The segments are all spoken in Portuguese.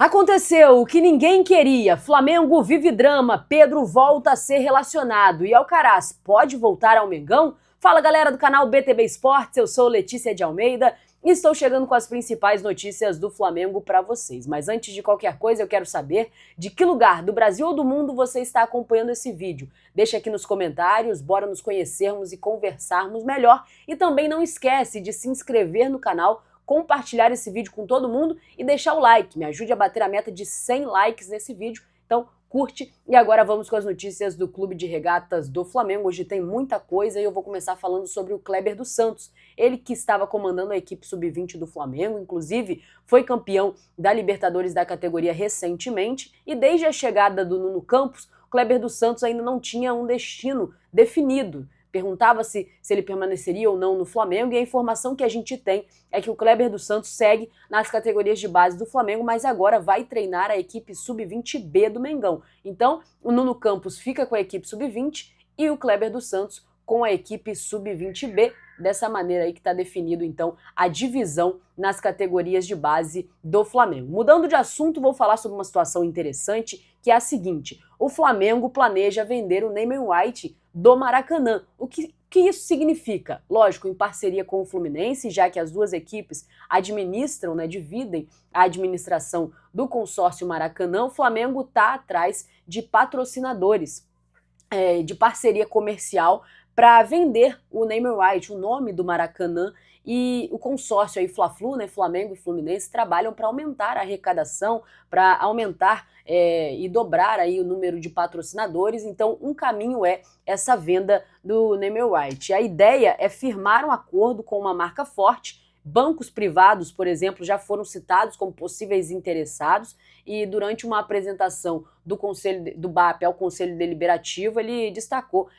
Aconteceu o que ninguém queria. Flamengo vive drama. Pedro volta a ser relacionado. E Alcaraz pode voltar ao Mengão? Fala, galera do canal BTB Esportes. Eu sou Letícia de Almeida e estou chegando com as principais notícias do Flamengo para vocês. Mas antes de qualquer coisa, eu quero saber de que lugar do Brasil ou do mundo você está acompanhando esse vídeo. Deixa aqui nos comentários, bora nos conhecermos e conversarmos melhor. E também não esquece de se inscrever no canal, compartilhar esse vídeo com todo mundo e deixar o like. Me ajude a bater a meta de 100 likes nesse vídeo. Então, curte. E agora vamos com as notícias do Clube de Regatas do Flamengo. Hoje tem muita coisa e eu vou começar falando sobre o Kleber dos Santos. Ele que estava comandando a equipe sub-20 do Flamengo, inclusive foi campeão da Libertadores da categoria recentemente. E desde a chegada do Nuno Campos, o Kleber dos Santos ainda não tinha um destino definido. Perguntava-se se ele permaneceria ou não no Flamengo, e a informação que a gente tem é que o Kleber dos Santos segue nas categorias de base do Flamengo, mas agora vai treinar a equipe sub-20B do Mengão. Então, o Nuno Campos fica com a equipe sub-20 e o Kleber dos Santos com a equipe sub-20B, dessa maneira aí que está definido, então, a divisão nas categorias de base do Flamengo. Mudando de assunto, vou falar sobre uma situação interessante, que é a seguinte: o Flamengo planeja vender o Neyman White do Maracanã. O que isso significa? Lógico, em parceria com o Fluminense, já que as duas equipes administram, dividem a administração do consórcio Maracanã, o Flamengo está atrás de patrocinadores, de parceria comercial, para vender o Neyman White, o nome do Maracanã, e o consórcio aí Fla-Flu, Flamengo e Fluminense, trabalham para aumentar a arrecadação, para aumentar e dobrar aí o número de patrocinadores. Então, um caminho é essa venda do Neyman White. A ideia é firmar um acordo com uma marca forte. Bancos privados, por exemplo, já foram citados como possíveis interessados, e durante uma apresentação do Conselho do BAP ao Conselho Deliberativo, ele destacou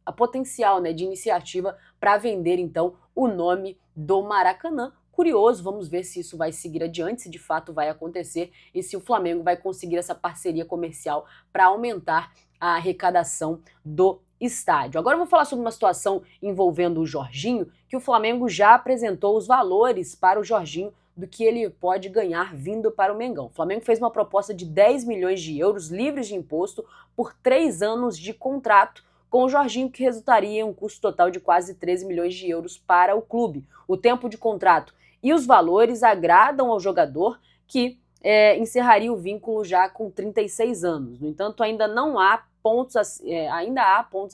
a potencial de iniciativa para vender, então, o nome do Maracanã. Curioso, vamos ver se isso vai seguir adiante, se de fato vai acontecer e se o Flamengo vai conseguir essa parceria comercial para aumentar a arrecadação do estádio. Agora eu vou falar sobre uma situação envolvendo o Jorginho, que o Flamengo já apresentou os valores para o Jorginho do que ele pode ganhar vindo para o Mengão. O Flamengo fez uma proposta de 10 milhões de euros livres de imposto por 3 anos de contrato com o Jorginho, que resultaria em um custo total de quase 13 milhões de euros para o clube. O tempo de contrato e os valores agradam ao jogador, que encerraria o vínculo já com 36 anos. No entanto, ainda há pontos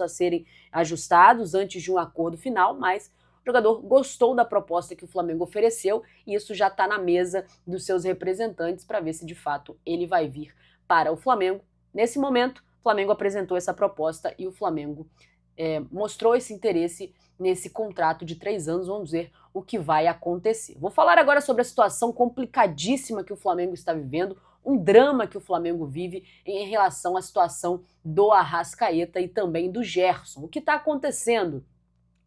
a serem ajustados antes de um acordo final, mas o jogador gostou da proposta que o Flamengo ofereceu e isso já está na mesa dos seus representantes para ver se de fato ele vai vir para o Flamengo. Nesse momento, o Flamengo apresentou essa proposta e o Flamengo mostrou esse interesse nesse contrato de 3 anos. Vamos ver o que vai acontecer. Vou falar agora sobre a situação complicadíssima que o Flamengo está vivendo, um drama que o Flamengo vive em relação à situação do Arrascaeta e também do Gerson. O que está acontecendo?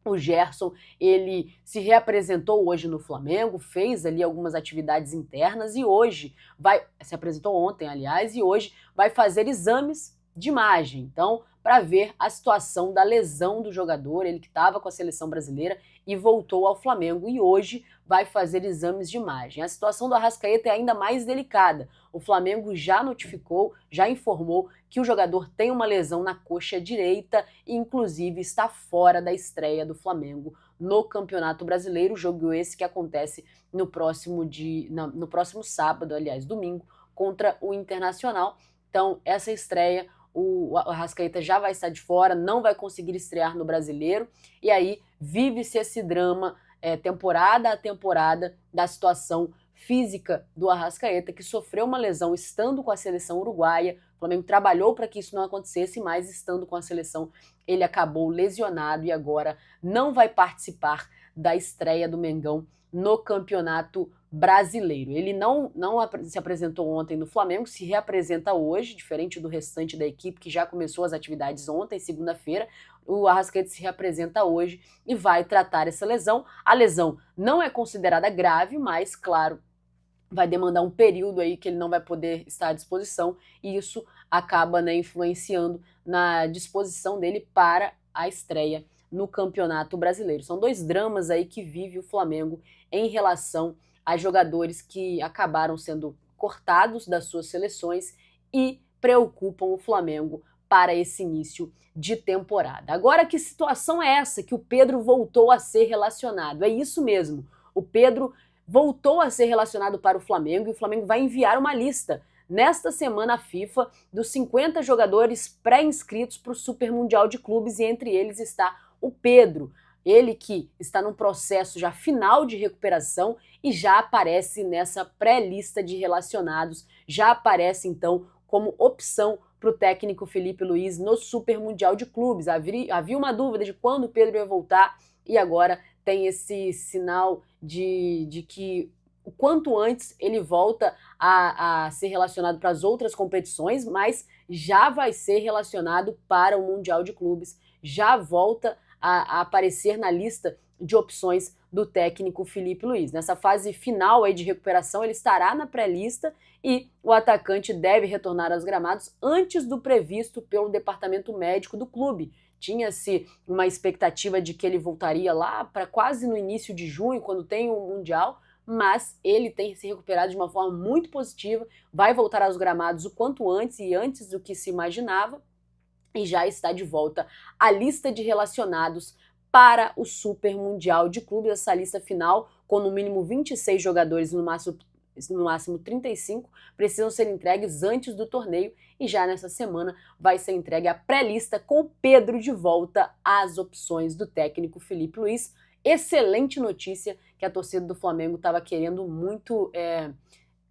O Gerson, ele se reapresentou hoje no Flamengo, fez ali algumas atividades internas e hoje se apresentou ontem, aliás, e hoje vai fazer exames de imagem, então, para ver a situação da lesão do jogador, ele que estava com a seleção brasileira e voltou ao Flamengo e hoje vai fazer exames de imagem. A situação do Arrascaeta é ainda mais delicada. O Flamengo já notificou, já informou que o jogador tem uma lesão na coxa direita e inclusive está fora da estreia do Flamengo no Campeonato Brasileiro, jogo esse que acontece no próximo sábado, aliás, domingo, contra o Internacional. Então, essa estreia, o Arrascaeta já vai estar de fora, não vai conseguir estrear no Brasileiro, e aí vive-se esse drama temporada a temporada da situação física do Arrascaeta, que sofreu uma lesão estando com a seleção uruguaia. O Flamengo trabalhou para que isso não acontecesse, mas estando com a seleção ele acabou lesionado e agora não vai participar da estreia do Mengão no Campeonato Brasileiro. Ele não se apresentou ontem no Flamengo, se reapresenta hoje, diferente do restante da equipe que já começou as atividades ontem, segunda-feira. O Arrascaeta se reapresenta hoje e vai tratar essa lesão. A lesão não é considerada grave, mas, claro, vai demandar um período aí que ele não vai poder estar à disposição e isso acaba influenciando na disposição dele para a estreia no Campeonato Brasileiro. São dois dramas aí que vive o Flamengo em relação a jogadores que acabaram sendo cortados das suas seleções e preocupam o Flamengo para esse início de temporada. Agora, que situação é essa que o Pedro voltou a ser relacionado? É isso mesmo, o Pedro voltou a ser relacionado para o Flamengo e o Flamengo vai enviar uma lista nesta semana à FIFA dos 50 jogadores pré-inscritos para o Super Mundial de Clubes e entre eles está o Pedro, ele que está num processo já final de recuperação e já aparece nessa pré-lista de relacionados, já aparece então como opção para o técnico Felipe Luiz no Super Mundial de Clubes. Havia uma dúvida de quando o Pedro ia voltar e agora tem esse sinal de que o quanto antes ele volta a ser relacionado para as outras competições, mas já vai ser relacionado para o Mundial de Clubes, já volta a aparecer na lista de opções do técnico Felipe Luiz. Nessa fase final aí de recuperação, ele estará na pré-lista e o atacante deve retornar aos gramados antes do previsto pelo departamento médico do clube. Tinha-se uma expectativa de que ele voltaria lá para quase no início de junho, quando tem o Mundial, mas ele tem se recuperado de uma forma muito positiva, vai voltar aos gramados o quanto antes e antes do que se imaginava, e já está de volta à lista de relacionados para o Super Mundial de Clubes, essa lista final, com no mínimo 26 jogadores, no máximo 35, precisam ser entregues antes do torneio e já nessa semana vai ser entregue a pré-lista com o Pedro de volta às opções do técnico Felipe Luiz. Excelente notícia que a torcida do Flamengo estava querendo muito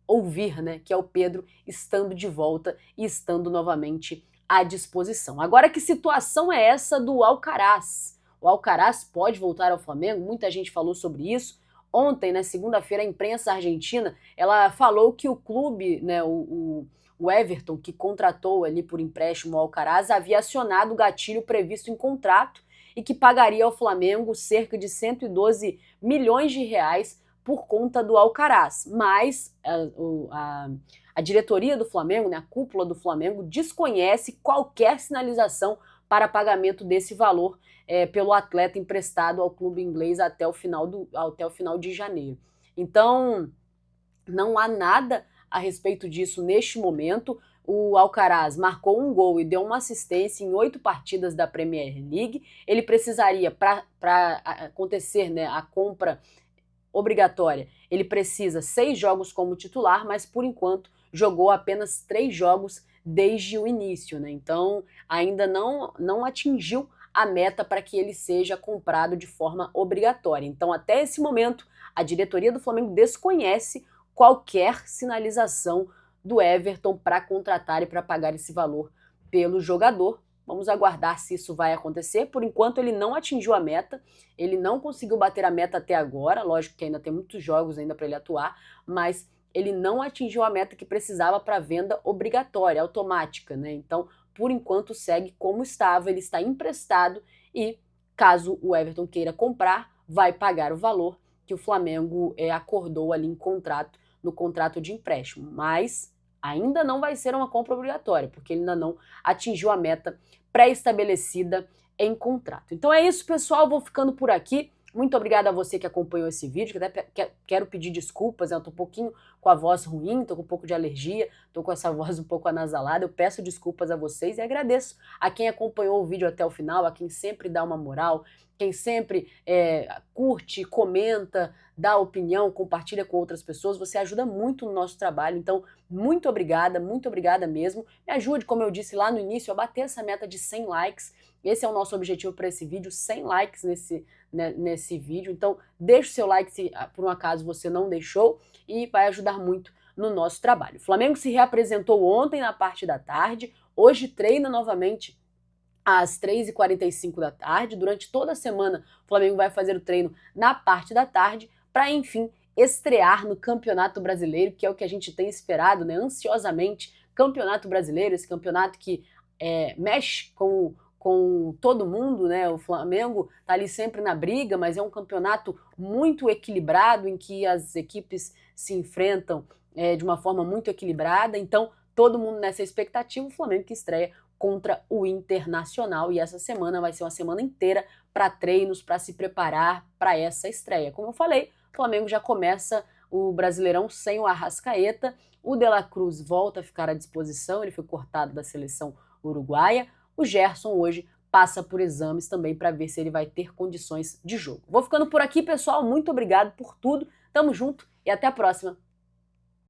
ouvir, né? Que é o Pedro estando de volta e estando novamente à disposição. Agora, que situação é essa do Alcaraz? O Alcaraz pode voltar ao Flamengo? Muita gente falou sobre isso. Ontem, na segunda-feira, a imprensa argentina, ela falou que o clube, né, o Everton, que contratou ali por empréstimo o Alcaraz, havia acionado o gatilho previsto em contrato e que pagaria ao Flamengo cerca de 112 milhões de reais por conta do Alcaraz. Mas a diretoria do Flamengo, né, a cúpula do Flamengo, desconhece qualquer sinalização para pagamento desse valor pelo atleta emprestado ao clube inglês até o final de janeiro. Então, não há nada a respeito disso neste momento. O Alcaraz marcou um gol e deu uma assistência em 8 partidas da Premier League. Ele precisaria, para acontecer, né, a compra obrigatória, ele precisa 6 jogos como titular, mas por enquanto jogou apenas 3 jogos desde o início, né? Então ainda não atingiu a meta para que ele seja comprado de forma obrigatória. Então até esse momento a diretoria do Flamengo desconhece qualquer sinalização do Everton para contratar e para pagar esse valor pelo jogador. Vamos aguardar se isso vai acontecer. Por enquanto ele não atingiu a meta, ele não conseguiu bater a meta até agora, lógico que ainda tem muitos jogos ainda para ele atuar, mas ele não atingiu a meta que precisava para venda obrigatória, automática, né? Então, por enquanto segue como estava, ele está emprestado e caso o Everton queira comprar, vai pagar o valor que o Flamengo acordou ali no contrato de empréstimo, mas ainda não vai ser uma compra obrigatória, porque ele ainda não atingiu a meta pré-estabelecida em contrato. Então é isso, pessoal, vou ficando por aqui. Muito obrigada a você que acompanhou esse vídeo, que até quero pedir desculpas, né? Eu tô um pouquinho com a voz ruim, tô com um pouco de alergia, tô com essa voz um pouco anasalada, eu peço desculpas a vocês e agradeço a quem acompanhou o vídeo até o final, a quem sempre dá uma moral, quem sempre curte, comenta, dá opinião, compartilha com outras pessoas, você ajuda muito no nosso trabalho, então muito obrigada mesmo. Me ajude, como eu disse lá no início, a bater essa meta de 100 likes, esse é o nosso objetivo para esse vídeo, 100 likes nesse vídeo, então deixe o seu like se por um acaso você não deixou e vai ajudar muito no nosso trabalho. O Flamengo se reapresentou ontem na parte da tarde, hoje treina novamente às 3h45 da tarde. Durante toda a semana o Flamengo vai fazer o treino na parte da tarde para, enfim, estrear no Campeonato Brasileiro, que é o que a gente tem esperado, né, ansiosamente. Campeonato Brasileiro, esse campeonato que mexe com todo mundo, né? O Flamengo tá ali sempre na briga, mas é um campeonato muito equilibrado, em que as equipes se enfrentam de uma forma muito equilibrada, então todo mundo nessa expectativa, o Flamengo que estreia contra o Internacional, e essa semana vai ser uma semana inteira para treinos, para se preparar para essa estreia. Como eu falei, o Flamengo já começa o Brasileirão sem o Arrascaeta. O De La Cruz volta a ficar à disposição, ele foi cortado da seleção uruguaia. O Gerson hoje passa por exames também para ver se ele vai ter condições de jogo. Vou ficando por aqui, pessoal. Muito obrigado por tudo. Tamo junto e até a próxima.